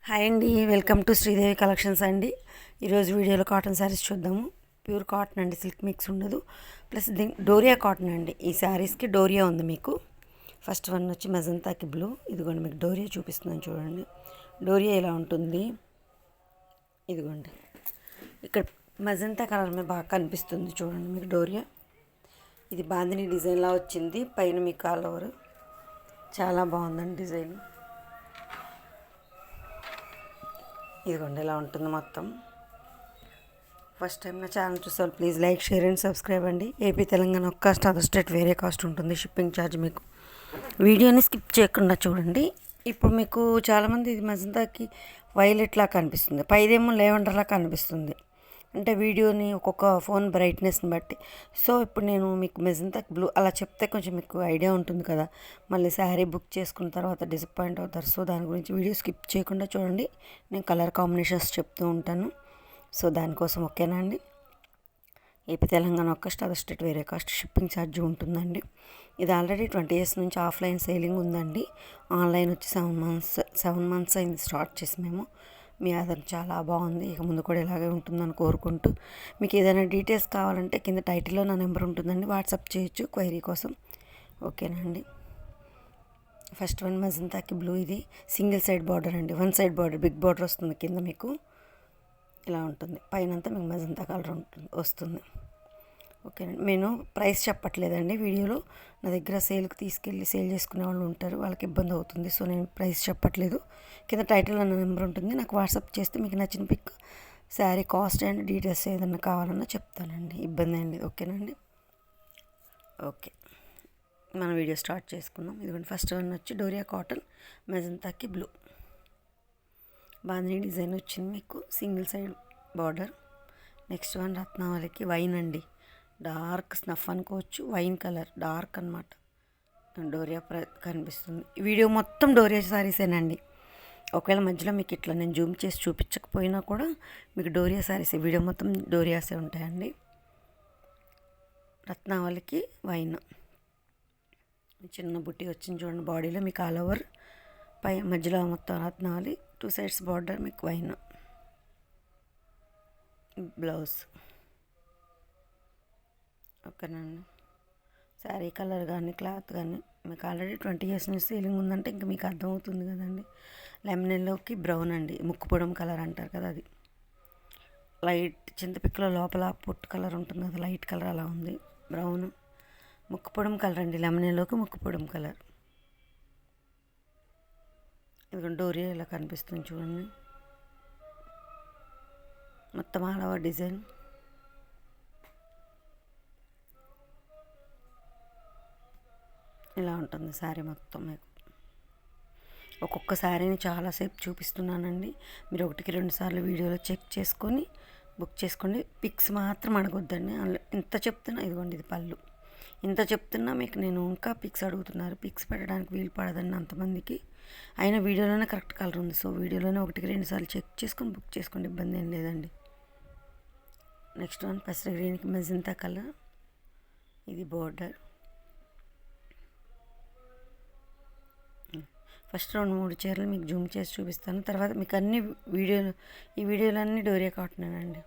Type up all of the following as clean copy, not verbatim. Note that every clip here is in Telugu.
హాయ్ అండి, వెల్కమ్ టు శ్రీదేవి కలెక్షన్స్ అండి. ఈరోజు వీడియోలో కాటన్ శారీస్ చూద్దాము. ప్యూర్ కాటన్ అండి, సిల్క్ మిక్స్ ఉండదు. ప్లస్ డోరియా కాటన్ అండి. ఈ శారీస్కి డోరియా ఉంది మీకు. ఫస్ట్ వన్ వచ్చి మెజంతాకి బ్లూ. ఇదిగోండి మీకు డోరియా చూపిస్తున్నాను చూడండి. డోరియా ఇలా ఉంటుంది. ఇదిగోండి ఇక్కడ మెజంతా కలర్ మీద బాగా కనిపిస్తుంది చూడండి మీకు డోరియా. ఇది బాందిని డిజైన్లా వచ్చింది. పైన మీకు ఆల్ ఓవర్ చాలా బాగుందండి డిజైన్. ఇదిగోండి ఇలా ఉంటుంది మొత్తం. ఫస్ట్ టైం నా ఛానల్ చూసేవాళ్ళు please like, share and subscribe అండి. ఏపీ తెలంగాణ ఒక కాస్ట్, అదర్ స్టేట్ వేరే కాస్ట్ ఉంటుంది షిప్పింగ్ ఛార్జ్ మీకు. వీడియోని స్కిప్ చేయకుండా చూడండి. ఇప్పుడు మీకు చాలామంది ఇది మజంతాకి వైలెట్లా కనిపిస్తుంది, పైదేమో లేవెండర్లా కనిపిస్తుంది. అంటే వీడియోని ఒక్కొక్క ఫోన్ బ్రైట్నెస్ని బట్టి. సో ఇప్పుడు నేను మీకు మెజంతాకి బ్లూ అలా చెప్తే కొంచెం మీకు ఐడియా ఉంటుంది కదా. మళ్ళీ శారీ బుక్ చేసుకున్న తర్వాత డిసప్పాయింట్ అవుతారు. సో దాని గురించి వీడియో స్కిప్ చేయకుండా చూడండి. నేను కలర్ కాంబినేషన్స్ చెప్తూ ఉంటాను. సో దానికోసం ఓకేనా అండి. ఏపీ తెలంగాణ ఒక కాస్ట్, అదర్ స్టేట్ వేరే కాస్ట్ షిప్పింగ్ ఛార్జ్ ఉంటుందండి. ఇది ఆల్రెడీ 20 years నుంచి ఆఫ్లైన్ సేలింగ్ ఉందండి. ఆన్లైన్ వచ్చి 7 months అయింది స్టార్ట్ చేసి మేము. మీ ఆధార్ చాలా బాగుంది, ఇక ముందు కూడా ఇలాగే ఉంటుందని కోరుకుంటూ, మీకు ఏదైనా డీటెయిల్స్ కావాలంటే కింద టైటిల్లో నా నెంబర్ ఉంటుందండి, వాట్సాప్ చేయొచ్చు క్వైరీ కోసం. ఓకేనా అండి. ఫస్ట్ వన్ మజంతాకి బ్లూ. ఇది సింగిల్ సైడ్ బార్డర్ అండి. One side border, big border వస్తుంది కింద మీకు. ఇలా ఉంటుంది. పైన అంతా మీకు మజంతా కలర్ వస్తుంది. ఓకేనండి. నేను ప్రైస్ చెప్పట్లేదండి వీడియోలో. నా దగ్గర సేల్కి తీసుకెళ్ళి సేల్ చేసుకునే వాళ్ళు ఉంటారు, వాళ్ళకి ఇబ్బంది అవుతుంది. సో నేను ప్రైస్ చెప్పట్లేదు. కింద టైటిల్లో నా నెంబర్ ఉంటుంది, నాకు వాట్సాప్ చేస్తే మీకు నచ్చిన pic, sari cost and details ఏదన్నా కావాలన్నా చెప్తానండి. ఇబ్బంది అండి. ఓకేనండి. ఓకే, మన వీడియో స్టార్ట్ చేసుకుందాం. ఇదిగోండి ఫస్ట్ వన్ వచ్చి డోరియా కాటన్ మెజంతాకి బ్లూ. బాందిని డిజైన్ వచ్చింది మీకు, single side border. Next one రత్నావళికి వైన్ అండి. డార్క్ స్నఫ్ అనుకోవచ్చు, వైన్ కలర్ డార్క్ అనమాట. డోరియా కనిపిస్తుంది. ఈ వీడియో మొత్తం డోరియా శారీసేనండి. ఒకవేళ మధ్యలో మీకు ఇట్లా నేను జూమ్ చేసి చూపించకపోయినా కూడా మీకు డోరియా శారీసే, వీడియో మొత్తం డోరియాసే ఉంటాయండి. రత్నావళికి వైన్ చిన్న బుట్టి వచ్చింది చూడండి బాడీలో మీకు ఆల్ ఓవర్. పై మధ్యలో మొత్తం రత్నావళి, 2 sides బార్డర్ మీకు వైన్. బ్లౌజ్ ఓకేనండి. శారీ కలర్ కానీ క్లాత్ కానీ మీకు ఆల్రెడీ 20 years నుంచి సీలింగ్ ఉందంటే ఇంకా మీకు అర్థమవుతుంది కదండి. లెమన్ ఎల్లోకి బ్రౌన్ అండి, ముక్కుపొడం కలర్ అంటారు కదా అది. లైట్ చింతపిక్కలో లోపల పొట్టు కలర్ ఉంటుంది కదా, లైట్ కలర్ అలా ఉంది. బ్రౌన్ ముక్కుపొడం కలర్ అండి, లెమన్ ఎల్లోకి ముక్కుపొడం కలర్. ఇదిగోండి డోరియా ఇలా కనిపిస్తుంది చూడండి. మొత్తం ఆల్ ఓవర్ డిజైన్. ఇలా ఉంటుంది శారీ మొత్తం మీకు. ఒక్కొక్క శారీని చాలాసేపు చూపిస్తున్నానండి. మీరు 1-2 సార్లు వీడియోలో చెక్ చేసుకొని బుక్ చేసుకోండి. పిక్స్ మాత్రం అడగొద్దండి. ఇంత చెప్తున్నా, ఇదిగోండి ఇది పళ్ళు. ఇంత చెప్తున్నా మీకు నేను ఇంకా పిక్స్ అడుగుతున్నారు. పిక్స్ పెట్టడానికి వీలు పడదండి అంతమందికి. అయినా వీడియోలోనే కరెక్ట్ కలర్ ఉంది. సో వీడియోలోనే 1-2 సార్లు చెక్ చేసుకొని బుక్ చేసుకోండి, ఇబ్బంది ఏం లేదండి. నెక్స్ట్ వన్ పెసర గ్రీన్కి మెజంతా కలర్. ఇది బోర్డర్. ఫస్ట్ 2-3 చీరలు మీకు జూమ్ చేసి చూపిస్తాను. తర్వాత మీకు అన్ని ఈ వీడియోలన్నీ డోరియా కాటనేనండి.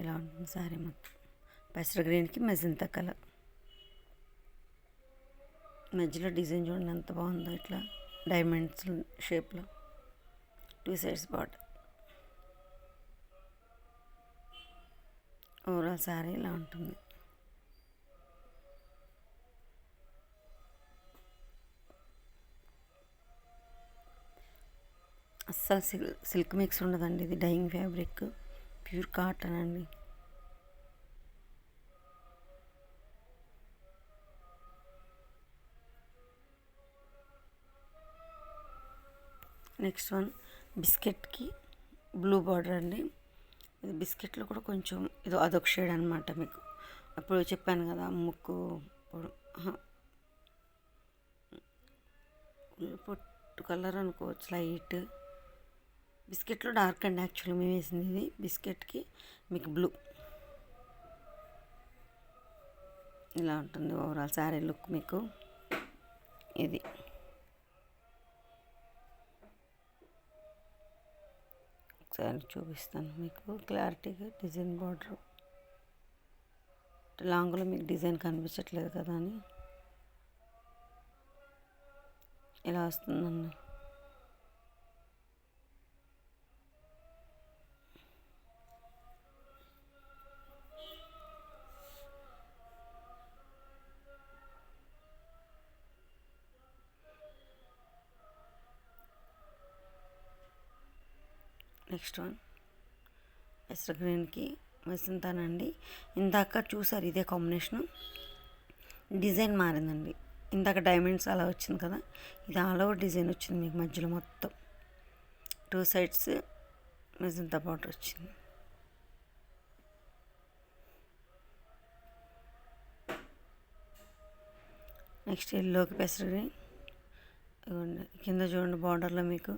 ఇలా ఉంటుంది శారీ మొత్తం. పెసర గ్రీన్కి మెజంతా కలర్. మధ్యలో డిజైన్ చూడండి ఎంత బాగుందో, ఇట్లా డైమండ్స్ షేప్లో. 2 sides బార్డర్. ఓవరాల్ శారీ ఇలా ఉంటుంది. అస్సలు సిల్క్ మిక్స్ ఉండదండి. ఇది డైయింగ్ ఫ్యాబ్రిక్, ప్యూర్ కాటన్ అండి. నెక్స్ట్ వన్ బిస్కెట్కి బ్లూ బార్డర్ అండి. ఇది బిస్కెట్లో కూడా కొంచెం ఇది అదొక షేడ్ అనమాట మీకు. అప్పుడు చెప్పాను కదా ముక్కు పొట్టు కలర్ అనుకోవచ్చు, లైట్ బిస్కెట్లో డార్క్ అండి. యాక్చువల్లీ మేము వేసింది ఇది బిస్కెట్కి మీకు బ్లూ. ఇలా ఉంటుంది ఓవరాల్ శారీ లుక్ మీకు. ఇది ఒకసారి చూపిస్తాను మీకు క్లారిటీగా. డిజైన్ బార్డర్ లాంగ్లో మీకు డిజైన్ కనిపించట్లేదు కదా అని ఇలా వస్తుందండి. నెక్స్ట్ వన్ పెసర గ్రీన్కి మసింతానండి. ఇందాక చూసారు ఇదే కాంబినేషను, డిజైన్ మారిందండి. ఇందాక డైమండ్స్ అలా వచ్చింది కదా, ఇది ఆల్ ఓవర్ డిజైన్ వచ్చింది మీకు. మధ్యలో మొత్తం 2 సైడ్స్ మజంతా బార్డర్ వచ్చింది. నెక్స్ట్ ఎల్లోకి పెసర గ్రీన్. కింద చూడండి బార్డర్లో మీకు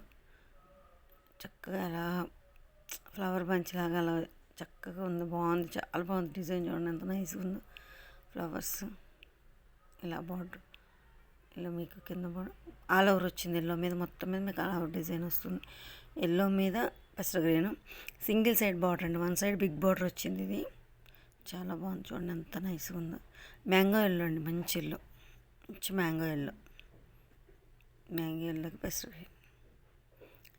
చక్కగా అలా ఫ్లవర్ బంచ్ లాగా అలా చక్కగా ఉంది. బాగుంది, చాలా బాగుంది. డిజైన్ చూడండి ఎంత నైస్గా ఉందో. ఫ్లవర్స్ ఇలా బార్డర్ ఇలా మీకు కింద బార్డర్ ఆల్ ఓవర్ వచ్చింది. ఎల్లో మీద మొత్తం మీద మీకు ఆల్ ఓవర్ డిజైన్ వస్తుంది. ఎల్లో మీద పెసర గ్రీన్, సింగిల్ సైడ్ బార్డర్ అండి. 1 సైడ్ బిగ్ బార్డర్ వచ్చింది. ఇది చాలా బాగుంది చూడండి ఎంత నైస్గా ఉందో. మ్యాంగో ఎల్లో అండి, మంచి ఎల్లో, మంచి మ్యాంగో ఎల్లో. మ్యాంగో ఎల్లోకి పెసర గ్రీన్.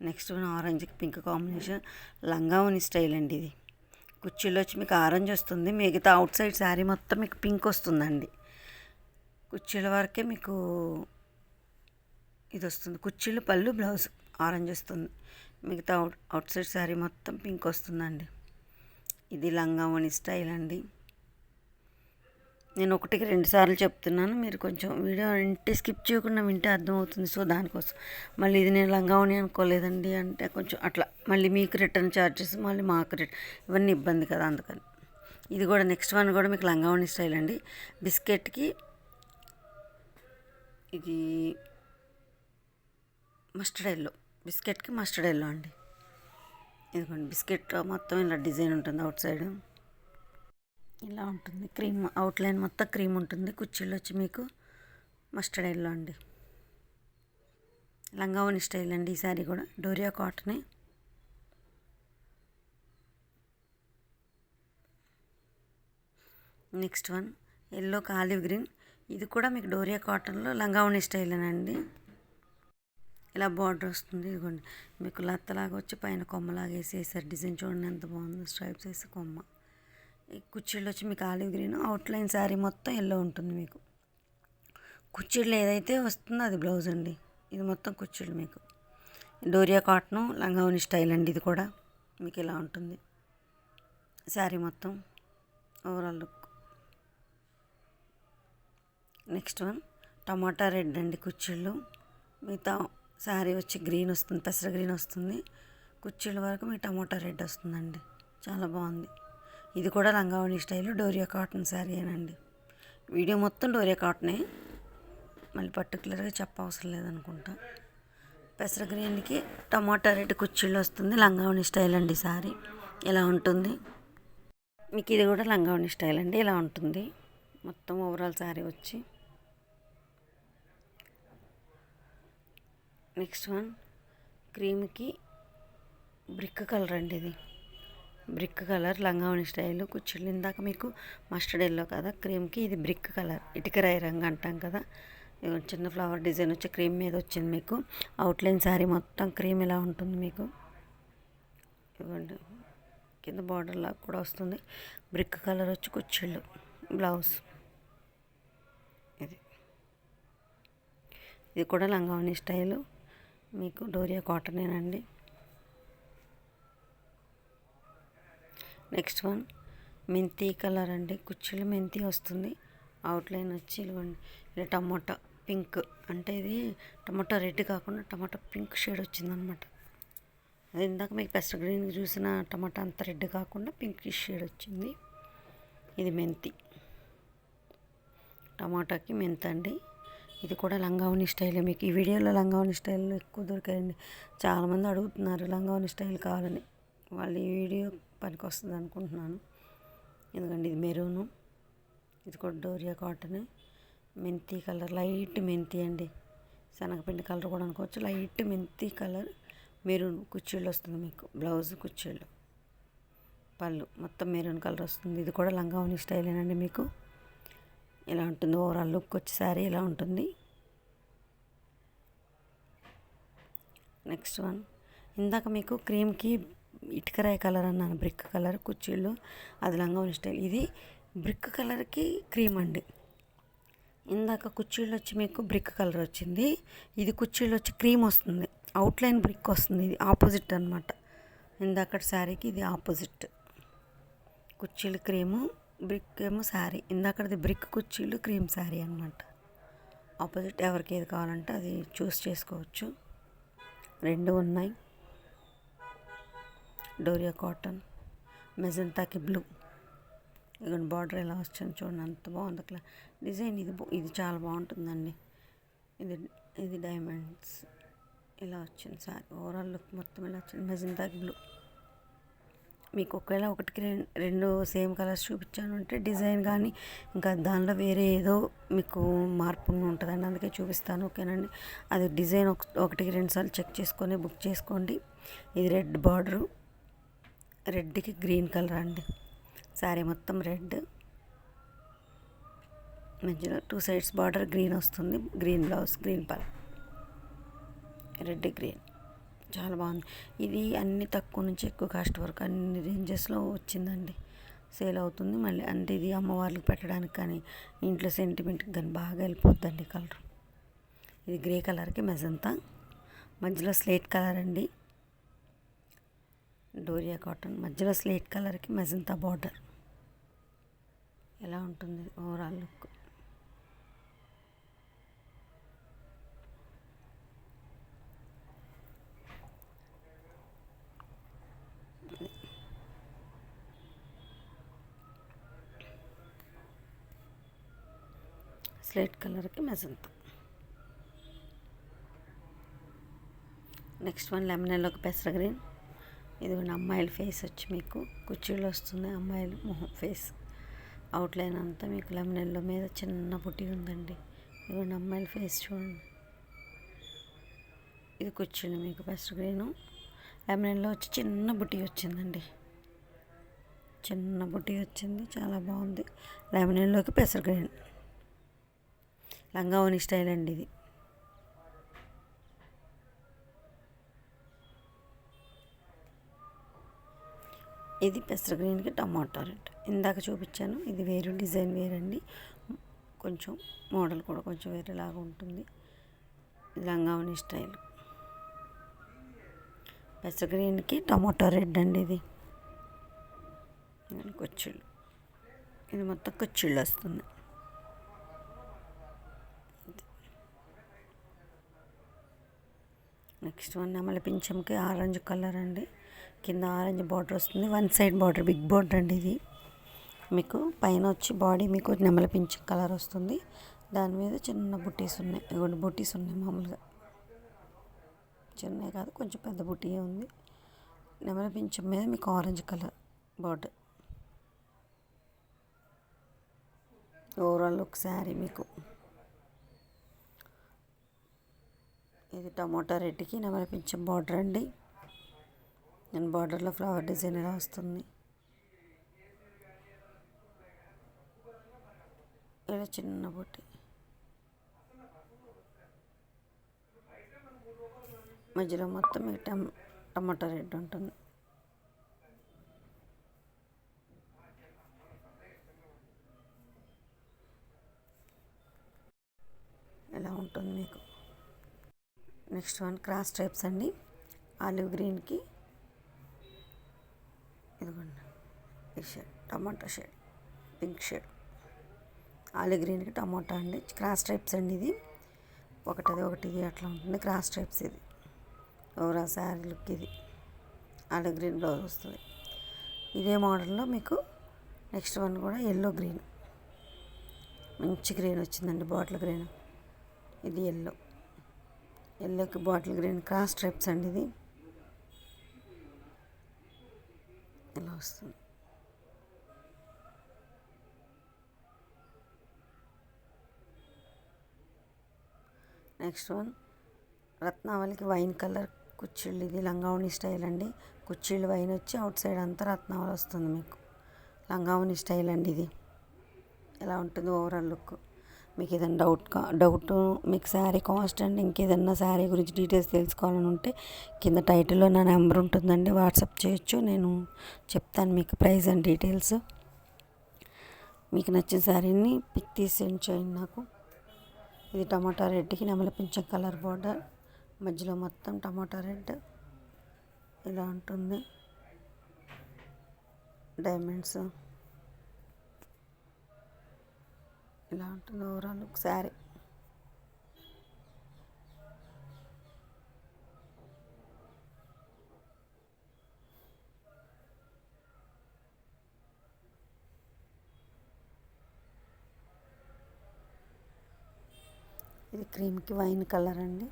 నెక్స్ట్ ఆరెంజ్కి పింక్ కాంబినేషన్ లంగావని స్టైల్ అండి. ఇది కుర్చీలో వచ్చి మీకు ఆరెంజ్ వస్తుంది, మిగతా అవుట్ సైడ్ శారీ మొత్తం మీకు పింక్ వస్తుందండి. కుర్చీల వరకే మీకు ఇది వస్తుంది. కుర్చీలు పళ్ళు బ్లౌజ్ ఆరెంజ్ వస్తుంది, మిగతా అవుట్ సైడ్ శారీ మొత్తం పింక్ వస్తుందండి. ఇది లంగావని స్టైల్ అండి. నేను 1కి 2 సార్లు చెప్తున్నాను, మీరు కొంచెం వీడియో వింటే స్కిప్ చేయకుండా వింటే అర్థమవుతుంది. సో దానికోసం మళ్ళీ ఇది నేను లంగావని అనుకోలేదండి అంటే కొంచెం అట్లా మళ్ళీ మీకు రిటర్న్ ఛార్జెస్, మళ్ళీ మాకు ఇవన్నీ ఇబ్బంది కదా, అందుకని. ఇది కూడా నెక్స్ట్ వన్ కూడా మీకు లంగావని స్టైల్ అండి. బిస్కెట్కి ఇది మస్టర్డ్ ఎల్లో, బిస్కెట్కి మస్టర్డ్ ఎల్లో అండి. ఇదిగోండి బిస్కెట్ మొత్తం ఇలా డిజైన్ ఉంటుంది. అవుట్ సైడ్ ఇలా ఉంటుంది. క్రీమ్ అవుట్లైన్ మొత్తం క్రీమ్ ఉంటుంది. కుర్చీలు వచ్చి మీకు మస్టర్డ్ ఎల్లో అండి. లంగావని స్టైల్ అండి. ఈ సారీ కూడా డోరియా కాటనే. నెక్స్ట్ వన్ ఎల్లోకి ఆలివ్ గ్రీన్. ఇది కూడా మీకు డోరియా కాటన్లో లంగావని స్టైలేనండి. ఇలా బార్డర్ వస్తుంది. ఇదిగోండి మీకు లత్తలాగా వచ్చి పైన కొమ్మలాగా వేసేసారు. డిజైన్ చూడండి ఎంత బాగుందో. స్ట్రైప్స్ వేసి కొమ్మ. ఈ కుర్చీలు వచ్చి మీకు ఆలివ్ గ్రీన్, అవుట్లైన్ శారీ మొత్తం ఎల్లో ఉంటుంది మీకు. కుర్చీలు ఏదైతే వస్తుందో అది బ్లౌజ్ అండి. ఇది మొత్తం కుర్చీలు మీకు డోరియా కాటన్ లంగావని స్టైల్ అండి. ఇది కూడా మీకు ఇలా ఉంటుంది శారీ మొత్తం ఓవరాల్ లుక్. నెక్స్ట్ వన్ టమాటా రెడ్ అండి. కుర్చీళ్ళు మిగతా శారీ వచ్చి గ్రీన్ వస్తుంది, పెసర గ్రీన్ వస్తుంది. కుర్చీల వరకు మీ టమాటా రెడ్ వస్తుందండి. చాలా బాగుంది. ఇది కూడా లంగావని స్టైల్ డోరియా కాటన్ శారీ అనండి. వీడియో మొత్తం డోరియా కాటనే, మళ్ళీ పర్టికులర్గా చెప్పవసరం లేదనుకుంటా. పెసర గ్రీన్కి టమాటా రెడ్ కుర్చీలు వస్తుంది. లంగావని స్టైల్ అండి. శారీ ఇలా ఉంటుంది మీకు. ఇది కూడా లంగావని స్టైల్ అండి. ఇలా ఉంటుంది మొత్తం ఓవరాల్ శారీ వచ్చి. నెక్స్ట్ వన్ క్రీమ్కి బ్రిక్ కలర్ అండి. ఇది బ్రిక్ కలర్ లంగావని స్టైల్ కుర్చీలు. ఇందాక మీకు మస్టర్డ్ ఎల్లో కదా, క్రీమ్కి ఇది బ్రిక్ కలర్, ఇటుకరాయి రంగు అంటాం కదా. చిన్న ఫ్లవర్ డిజైన్ వచ్చి క్రీమ్ మీద వచ్చింది మీకు. అవుట్లైన్ శారీ మొత్తం క్రీమ్ ఇలా ఉంటుంది మీకు. ఇవ్వండి కింద బార్డర్ లాగా కూడా వస్తుంది. బ్రిక్ కలర్ వచ్చి కుర్చీలు బ్లౌజ్. ఇది కూడా లంగావని స్టైలు మీకు డోరియా కాటనేనండి. నెక్స్ట్ వన్ మెంతి కలర్ అండి. కుర్చీలు మెంతి వస్తుంది. అవుట్లైన్ వచ్చి ఇవ్వండి ఇలా టమాటా పింక్, అంటే ఇది టమాటా రెడ్ కాకుండా టమాటా పింక్ షేడ్ వచ్చిందనమాట. అది ఇందాక మీకు పెసర గ్రీన్ చూసిన టమాటా అంత రెడ్ కాకుండా పింక్ షేడ్ వచ్చింది. ఇది మెంతి, టమాటాకి మెంతి అండి. ఇది కూడా లంగావని స్టైల్. మీకు ఈ వీడియోలో లంగావని స్టైల్లో ఎక్కువ దొరికాయండి. చాలామంది అడుగుతున్నారు లంగావని స్టైల్ కావాలని. వాళ్ళు ఈ వీడియో పనికి వస్తుంది అనుకుంటున్నాను. ఎందుకంటే ఇది మెరూను, ఇది కూడా డోరియా కాటన్. మెంతి కలర్, లైట్ మెంతి అండి. శనగపిండి కలర్ కూడా అనుకోవచ్చు. లైట్ మెంతి కలర్ మెరూన్ కుర్చీలు వస్తుంది మీకు, బ్లౌజ్ కుర్చీలు, పళ్ళు మొత్తం మెరూన్ కలర్ వస్తుంది. ఇది కూడా లంగావోని స్టైలేనండి. మీకు ఇలా ఉంటుంది, ఓవరాల్ లుక్ వచ్చి శారీ ఇలా ఉంటుంది. నెక్స్ట్ వన్, ఇందాక మీకు క్రీమ్కి ఇటుకరాయి కలర్ అన్నాను, బ్రిక్ కలర్ కుర్చీళ్ళు, అది లంగావోని స్టైల్. ఇది బ్రిక్ కలర్కి క్రీమ్ అండి. ఇందాక కుర్చీళ్ళు వచ్చి మీకు బ్రిక్ కలర్ వచ్చింది, ఇది కుర్చీళ్ళు వచ్చి క్రీమ్ వస్తుంది, అవుట్లైన్ బ్రిక్ వస్తుంది. ఇది ఆపోజిట్ అనమాట. ఇందాక శారీకి ఇది ఆపోజిట్. కుర్చీలు క్రీము, బ్రిక్ ఏమో శారీ. ఇందాకది బ్రిక్ కుర్చీలు, క్రీమ్ శారీ అనమాట. ఆపోజిట్. ఎవరికి ఏది కావాలంటే అది చూస్ చేసుకోవచ్చు. రెండు ఉన్నాయి. డోరియా కాటన్, మెజంతాకి బ్లూ. ఇదిగోండి బార్డర్ ఎలా వచ్చింది చూడండి, అంత బాగుంది అట్లా డిజైన్. ఇది చాలా బాగుంటుందండి. ఇది డైమండ్స్ ఇలా వచ్చింది సారీ. ఓవరాల్ లుక్ మొత్తం ఇలా వచ్చింది. మెజంతాకి బ్లూ. మీకు ఒకవేళ ఒకటికి రెండు సేమ్ కలర్స్ చూపించాను అంటే డిజైన్ కానీ ఇంకా దానిలో వేరే ఏదో మీకు మార్పు ఉంటుందండి, అందుకే చూపిస్తాను. ఓకేనండి. అది డిజైన్ ఒకటికి రెండు సార్లు చెక్ చేసుకొని బుక్ చేసుకోండి. ఇది రెడ్ బార్డరు, రెడ్కి గ్రీన్ కలర్ అండి. శారీ మొత్తం రెడ్, మధ్యలో 2 సైడ్స్ బార్డర్ గ్రీన్ వస్తుంది. గ్రీన్ బ్లౌజ్, గ్రీన్ పల్, రెడ్ గ్రీన్. చాలా బాగుంది. ఇది అన్ని తక్కువ నుంచి ఎక్కువ కాస్ట్ వరకు అన్ని రేంజెస్లో వచ్చిందండి, సేల్ అవుతుంది. మళ్ళీ అంటే ఇది అమ్మవార్లకు పెట్టడానికి కానీ ఇంట్లో సెంటిమెంట్కి కానీ బాగా వెళ్ళిపోద్దండి కలర్. ఇది గ్రే కలర్కి మెజంతా, మధ్యలో స్లేట్ కలర్ అండి. డోరియా కాటన్, మధ్యలో స్లేట్ కలర్కి మెజంతా బార్డర్. ఎలా ఉంటుంది ఓవరాల్ లుక్. స్లేట్ కలర్కి మెజంతా. నెక్స్ట్ వన్ లెమన్ ఎల్లోకి పెసర గ్రీన్. ఇది కూడా అమ్మాయిల ఫేస్ వచ్చి మీకు కుర్చీలు వస్తుంది, అమ్మాయిలు మొహం ఫేస్ అవుట్లైన్ అంతా మీకు లెమన్ ఎల్లో మీద చిన్న పుట్టి ఉందండి. ఇదిగోండి అమ్మాయిల ఫేస్ చూడండి. ఇది కుర్చీలు మీకు పెసర గ్రీను, లెమన్ ఎల్లో వచ్చి చిన్న బుట్టి వచ్చిందండి, చిన్న బుట్టి వచ్చింది, చాలా బాగుంది. లెమన్ ఎల్లోకి పెసర గ్రీన్, లంగావోని స్టైల్ అండి ఇది. ఇది పెసర గ్రీన్కి టమాటా రెడ్. ఇందాక చూపించాను, ఇది వేరు డిజైన్ వేరండి, కొంచెం మోడల్ కూడా కొంచెం వేరేలాగా ఉంటుంది. లంగావోని స్టైల్. పెసర గ్రీన్కి టమాటా రెడ్ అండి ఇది. కుర్చీలు, ఇది మొత్తం కుర్చీళ్ళు వస్తుంది. నెక్స్ట్ వన్ నెమలి పింఛంకి ఆరెంజ్ కలర్ అండి. కింద ఆరెంజ్ బార్డర్ వస్తుంది, one side border, big border అండి ఇది. మీకు పైన వచ్చి బాడీ మీకు నెమలి పింఛం కలర్ వస్తుంది, దాని మీద చిన్న బుట్టీస్ ఉన్నాయి. ఇవ్వండి బుట్టీస్ ఉన్నాయి, మామూలుగా చిన్నవి కాదు, కొంచెం పెద్ద బుట్టీయే ఉంది. నెమలి పింఛం మీద మీకు orange colour border. Overall look sari మీకు. ఇది టమోటా రెడ్కి నెమలి పింఛం బార్డర్ అండి. నేను బార్డర్లో ఫ్లవర్ డిజైన్ ఎలా వస్తుంది, ఇలా చిన్న బుట్టి, మధ్యలో మొత్తం టమాటా రెడ్ ఉంటుంది. ఇలా ఉంటుంది మీకు. నెక్స్ట్ వన్ క్రాస్ టైప్స్ అండి. ఆలివ్ గ్రీన్కి ఇదిగోండి ఈ షేడ్, టమాటా షేడ్, పింక్ షేడ్. ఆలివ్ గ్రీన్కి టమాటా అండి, క్రాస్ టైప్స్ అండి. ఇది ఒకటి ఇది అట్లా ఉంటుంది, క్రాస్ టైప్స్. ఇది ఓవరాల్ శారీ లుక్. ఇది ఆలివ్ గ్రీన్ బ్లౌజ్ వస్తుంది. ఇదే మోడల్లో మీకు నెక్స్ట్ వన్ కూడా ఎల్లో గ్రీన్, మంచి గ్రీన్ వచ్చిందండి, బాటిల్ గ్రీన్. ఇది ఎల్లోకి బాటిల్ గ్రీన్ క్రాస్ స్ట్రైప్స్ అండి. ఇది ఇలా వస్తుంది. నెక్స్ట్ వన్ రత్నావళికి వైన్ కలర్ కుచ్చిళ్ళు, ఇది లంగావణి స్టైల్ అండి. కుచ్చిళ్ళు పైన వచ్చి అవుట్ సైడ్ అంతా రత్నావళి వస్తుంది మీకు. లంగావణి స్టైల్ అండి ఇది. ఎలా ఉంటుంది ఓవరాల్ లుక్. మీకు ఏదైనా డౌట్ మీకు శారీ కాస్ట్ అండ్ ఇంకేదన్నా శారీ గురించి డీటెయిల్స్ తెలుసుకోవాలని ఉంటే కింద టైటిల్లో నా నెంబర్ ఉంటుందండి, వాట్సాప్ చేయొచ్చు. నేను చెప్తాను మీకు ప్రైస్ అండ్ డీటెయిల్స్. మీకు నచ్చిన శారీని పిక్ తీసి సెండ్ చేయండి నాకు. ఇది టమాటా రెడ్కి నెమలి పింఛం కలర్ బోర్డర్, మధ్యలో మొత్తం టమాటా రెడ్ ఇలా ఉంటుంది. డైమండ్స్ ఇలా ఉంటుంది ఓవరాల్ లుక్ శారీ. ఇది క్రీమ్కి వైన్ కలర్ అండి.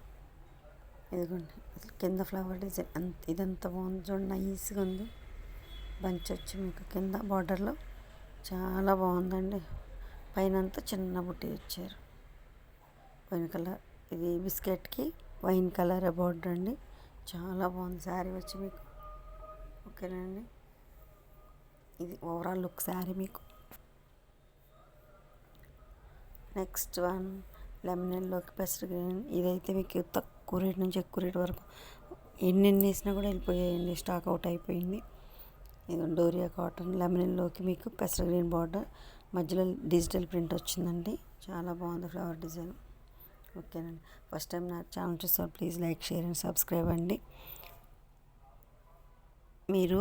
ఇదిగోండి అసలు కింద ఫ్లవర్ డిజైన్ ఇదంతా బాగుంది చూడండి, నైస్గా ఉంది. బంచ్ వచ్చి మీకు కింద బార్డర్లో చాలా బాగుందండి. పైన అంతా చిన్న బుట్టి ఇచ్చారు వైన్ కలర్. ఇది బిస్కెట్కి వైన్ కలర్ బార్డర్ అండి. చాలా బాగుంది శారీ వచ్చి మీకు. ఓకేనండి, ఇది ఓవరాల్ లుక్ శారీ మీకు. నెక్స్ట్ వన్ లెమన్ ఎల్లోకి పెసర గ్రీన్. ఇదైతే మీకు తక్కువ రేట్ నుంచి ఎక్కువ రేట్ వరకు ఎన్ని వేసినా కూడా వెళ్ళిపోయాయండి, స్టాక్ అవుట్ అయిపోయింది. ఇది డోరియా కాటన్ లెమన్ ఎల్లోకి మీకు పెసర గ్రీన్ బార్డర్, మధ్యలో డిజిటల్ ప్రింట్ వచ్చిందండి. చాలా బాగుంది ఫ్లవర్ డిజైన్. ఓకేనండి, ఫస్ట్ టైం నా ఛానల్ చూస్తారు please like share and subscribe అండి. మీరు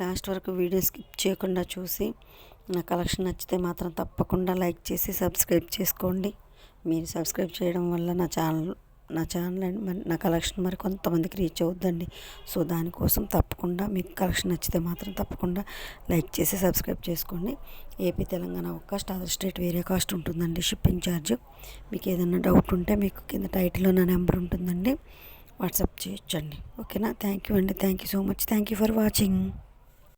లాస్ట్ వరకు వీడియో స్కిప్ చేయకుండా చూసి నా కలెక్షన్ నచ్చితే మాత్రం తప్పకుండా లైక్ చేసి సబ్స్క్రైబ్ చేసుకోండి. మీరు సబ్స్క్రైబ్ చేయడం వల్ల నా ఛానల్ అండ్ నా కలెక్షన్ మరి కొంతమందికి రీచ్ అవుద్దండి. సో దానికోసం తప్పకుండా మీకు కలెక్షన్ నచ్చితే మాత్రం తప్పకుండా లైక్ చేసి సబ్స్క్రైబ్ చేసుకోండి. ఏపీ తెలంగాణ ఒక కాస్ట్, అదర్ స్టేట్ వేరే కాస్ట్ ఉంటుందండి షిప్పింగ్ ఛార్జ్. మీకు ఏదైనా డౌట్ ఉంటే మీకు కింద టైటిల్లో నా నెంబర్ ఉంటుందండి, వాట్సాప్ చేయొచ్చండి. ఓకేనా, థ్యాంక్ యూ అండి, thank you so much, thank you for watching.